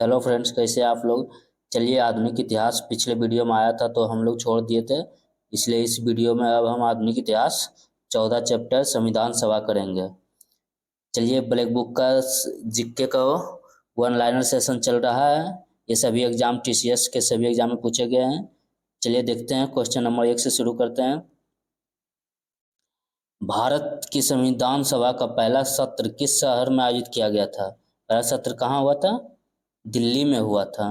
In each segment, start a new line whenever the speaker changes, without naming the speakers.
Hello friends, कैसे हैं आप लोग। चलिए, आधुनिक इतिहास पिछले वीडियो में आया था तो हम लोग छोड़ दिए थे। इसलिए इस वीडियो में अब हम आधुनिक इतिहास 14 चैप्टर संविधान सभा करेंगे। चलिए, ब्लैक बुक का जीके का वन लाइनर सेशन चल रहा है। ये सभी एग्जाम टीसीएस के सभी एग्जाम में पूछे गए हैं। चलिए देखते हैं, क्वेश्चन नंबर 1 से शुरू करते हैं। भारत की संविधान सभा का पहला सत्र किस शहर में आयोजित किया गया था। पहला सत्र कहाँ हुआ था? दिल्ली में हुआ था।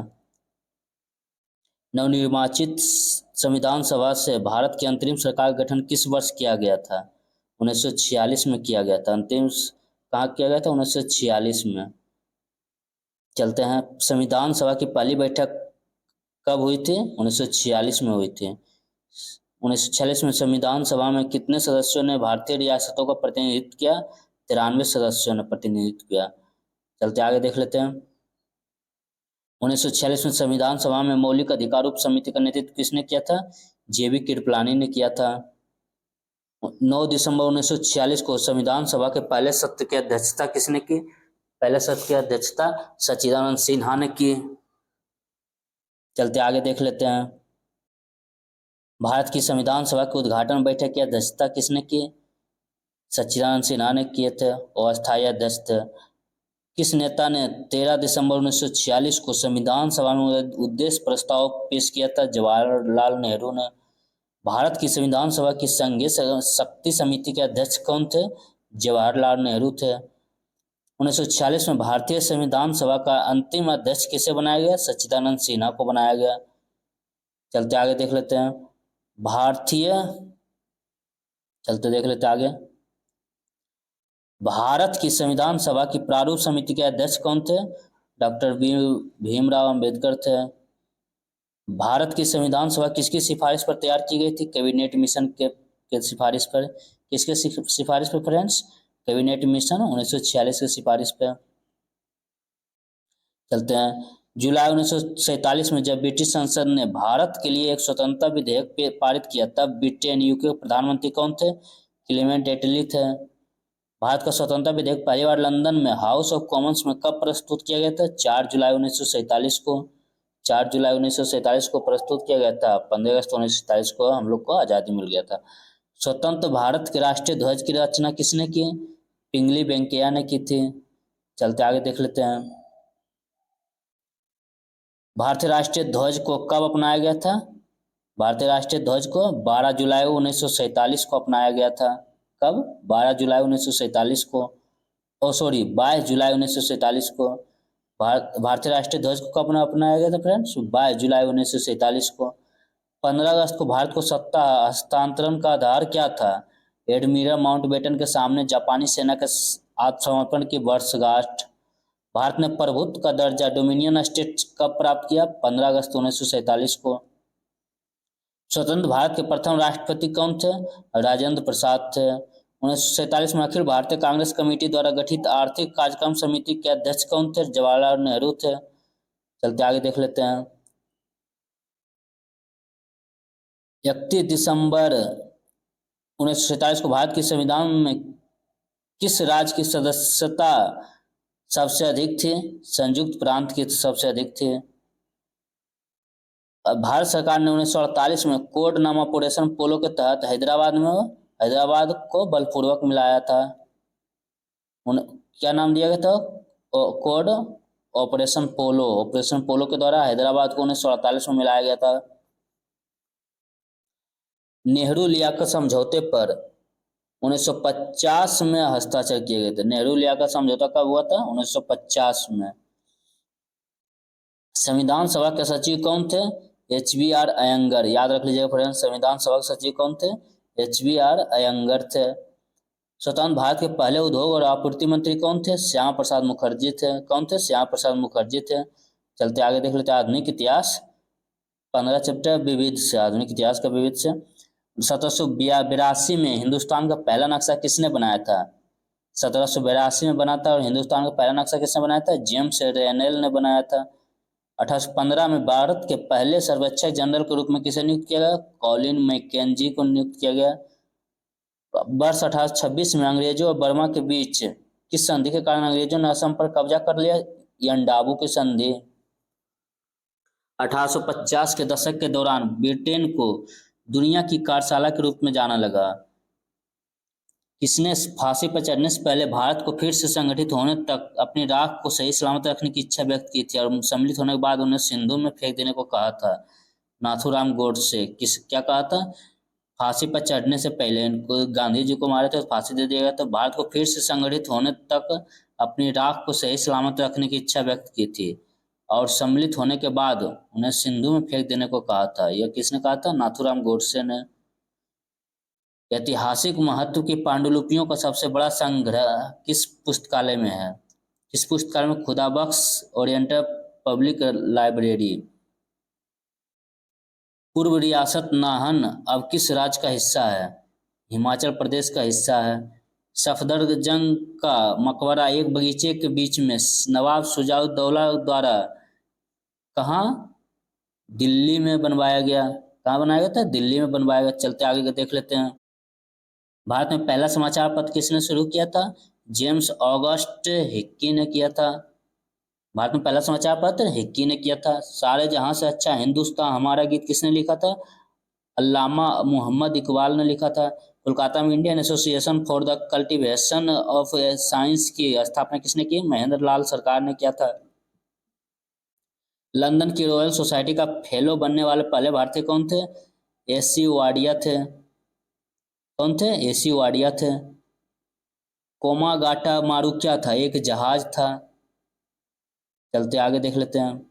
नवनिर्वाचित संविधान सभा से भारत की अंतरिम सरकार का गठन किस वर्ष किया गया था? 1946 में किया गया था। अंतिम कहाँ किया गया था? 1946 में। चलते हैं, संविधान सभा की पहली बैठक कब हुई थी? 1946 में हुई थी। 1946 में संविधान सभा में कितने सदस्यों ने भारतीय रियासतों का प्रतिनिधित्व किया? 93 सदस्यों ने प्रतिनिधित्व किया। चलते आगे देख लेते हैं। 1946 में संविधान सभा में मौलिक अधिकार उप समिति का नेतृत्व किसने किया था? जेबी कृपलानी ने किया था। 9 दिसंबर 1946 को संविधान सभा के पहले सत्र की अध्यक्षता किसने की? पहले सत्र की अध्यक्षता सच्चिदानंद सिन्हा ने की। चलते आगे देख लेते हैं। भारत की संविधान सभा की उद्घाटन बैठक की अध्यक्षता किसने की? सच्चिदानंद सिन्हा ने किए थे और अस्थायी अध्यक्ष थे। किस नेता ने 13 दिसंबर 1946 को संविधान सभा में उद्देश्य प्रस्ताव पेश किया था? जवाहरलाल नेहरू ने। भारत की संविधान सभा की संघीय शक्ति समिति के अध्यक्ष कौन थे? जवाहरलाल नेहरू थे। 1946 में भारतीय संविधान सभा का अंतिम अध्यक्ष किसे बनाया गया? सच्चिदानंद सिन्हा को बनाया गया। चलते आगे देख लेते हैं। आगे। भारत की संविधान सभा की प्रारूप समिति के अध्यक्ष कौन थे? डॉक्टर भीमराव अंबेडकर थे। भारत की संविधान सभा किसकी सिफारिश पर तैयार की गई थी? कैबिनेट मिशन के सिफारिश पर। किसके सिफारिश पर फ्रेंड्स? कैबिनेट मिशन 1946 की सिफारिश पर। चलते हैं। जुलाई 1947 में जब ब्रिटिश संसद ने भारत के लिए एक स्वतंत्रता विधेयक पारित किया, तब ब्रिटेन यूके प्रधानमंत्री कौन थे? क्लेमेंट एटली थे। भारत का स्वतंत्रता विधेयक पहली बार लंदन में हाउस ऑफ कॉमन्स में कब प्रस्तुत किया गया था? 4 जुलाई 1947 को। 4 जुलाई 1947 को प्रस्तुत किया गया था। 15 अगस्त 1947 को हम लोग को आज़ादी मिल गया था। स्वतंत्र भारत के राष्ट्रीय ध्वज की रचना किसने की? पिंगली वेंकैया ने की थी। चलते आगे देख लेते हैं। भारतीय राष्ट्रीय ध्वज को कब अपनाया गया था? भारतीय राष्ट्रीय ध्वज को 12 जुलाई 1947 को अपनाया गया था। कब? 12 जुलाई 1947 को। 22 जुलाई 1947 को। भारतीय राष्ट्रीय ध्वज को कब अपनाया गया था फ्रेंड्स? 22 जुलाई 1947 को। 15 अगस्त को भारत को सत्ता हस्तांतरण का आधार क्या था? एडमिरल माउंटबेटन के सामने जापानी सेना के आत्मसमर्पण की वर्षगांठ। भारत ने प्रभुत्व का दर्जा डोमिनियन स्टेट कब प्राप्त किया? 15 अगस्त 1947 को। स्वतंत्र भारत के प्रथम राष्ट्रपति कौन थे? राजेंद्र प्रसाद थे। 1947 में अखिल भारतीय कांग्रेस कमेटी द्वारा गठित आर्थिक कार्यक्रम समिति के अध्यक्ष कौन थे? जवाहरलाल नेहरू थे। चलते आगे देख लेते हैं। 31 दिसंबर 1947 को भारत के संविधान में किस राज्य की सदस्यता सबसे अधिक थी? संयुक्त प्रांत की सबसे अधिक थी। भारत सरकार ने 1948 में कोड नाम ऑपरेशन पोलो के तहत हैदराबाद को बलपूर्वक मिलाया था। क्या नाम दिया गया था? कोड ऑपरेशन पोलो के द्वारा हैदराबाद को 1948 में मिलाया गया था। नेहरू लियाकत समझौते पर 1950 में हस्ताक्षर किए गए थे। नेहरू लियाकत समझौता कब हुआ था? 1950 में। संविधान सभा के सचिव कौन थे? HBR अयंगर। याद रख लीजिएगा फ्रेंड्स, संविधान सभा के सचिव कौन थे? HBR अयंगर थे। स्वतंत्र भारत के पहले उद्योग और आपूर्ति मंत्री कौन थे? श्यामा प्रसाद मुखर्जी थे। कौन थे? श्यामा प्रसाद मुखर्जी थे। चलते आगे देख लेते हैं। आधुनिक इतिहास 15 चैप्टर विविध से। आधुनिक इतिहास का विविध से। 1782 में हिंदुस्तान का पहला नक्शा किसने बनाया था? 1782 में बना था। और हिंदुस्तान का पहला नक्शा किसने बनाया था? जेम्स रेनेल ने बनाया था। 1815 में भारत के पहले सर्वेक्षक जनरल के रूप में किसे नियुक्त किया गया? कॉलिन मैकेंजी को नियुक्त किया गया। वर्ष 1826 में अंग्रेजों और बर्मा के बीच किस संधि के कारण अंग्रेजों ने असम पर कब्जा कर लिया? यंडाबू की संधि। 1850 के दशक के दौरान ब्रिटेन को दुनिया की कार्यशाला के रूप में जाना लगा। किसने फांसी पर चढ़ने से पहले भारत को फिर से संगठित होने तक अपनी राख को सही सलामत रखने की इच्छा व्यक्त की थी और सम्मिलित होने के बाद उन्हें सिंधु में फेंक देने को कहा था? नाथूराम गोडसे। किस क्या कहा था? फांसी पर चढ़ने से पहले इनको गांधी जी को मारे थे, फांसी दे दिया गया, तो भारत को फिर से संगठित होने तक अपनी राख को सही सलामत रखने की इच्छा व्यक्त की थी और सम्मिलित होने के बाद उन्हें सिंधु में फेंक देने को कहा था। यह किसने कहा था? नाथूराम गोडसे ने। ऐतिहासिक महत्व की पांडुलिपियों का सबसे बड़ा संग्रह किस पुस्तकालय में है? किस पुस्तकालय में? Khudabakhsh oriental public library. पूर्व रियासत नाहन अब किस राज्य का हिस्सा है? हिमाचल प्रदेश का हिस्सा है। सफदरजंग का मकबरा एक बगीचे के बीच में नवाब शुजाउद्दौला द्वारा कहाँ? दिल्ली में बनवाया गया। कहाँ बनाया गया था? दिल्ली में बनवाया गया। चलते आगे का देख लेते हैं। भारत में पहला समाचार पत्र किसने शुरू किया था? जेम्स ऑगस्ट हिक्की ने किया था। भारत में पहला समाचार पत्र हिक्की ने किया था। सारे जहां से अच्छा हिंदुस्तान हमारा गीत किसने लिखा था? अल्लामा मोहम्मद इकबाल ने लिखा था। कोलकाता में Indian association for the cultivation of science की स्थापना किसने की? महेंद्र लाल सरकार ने किया था। लंदन की रॉयल सोसाइटी का फेलो बनने वाले पहले भारतीय कौन थे? एसी वाडिया थे। कौन थे? एसी वाडिया थे। कोमागाटा मारू क्या था? एक जहाज था। चलते आगे देख लेते हैं।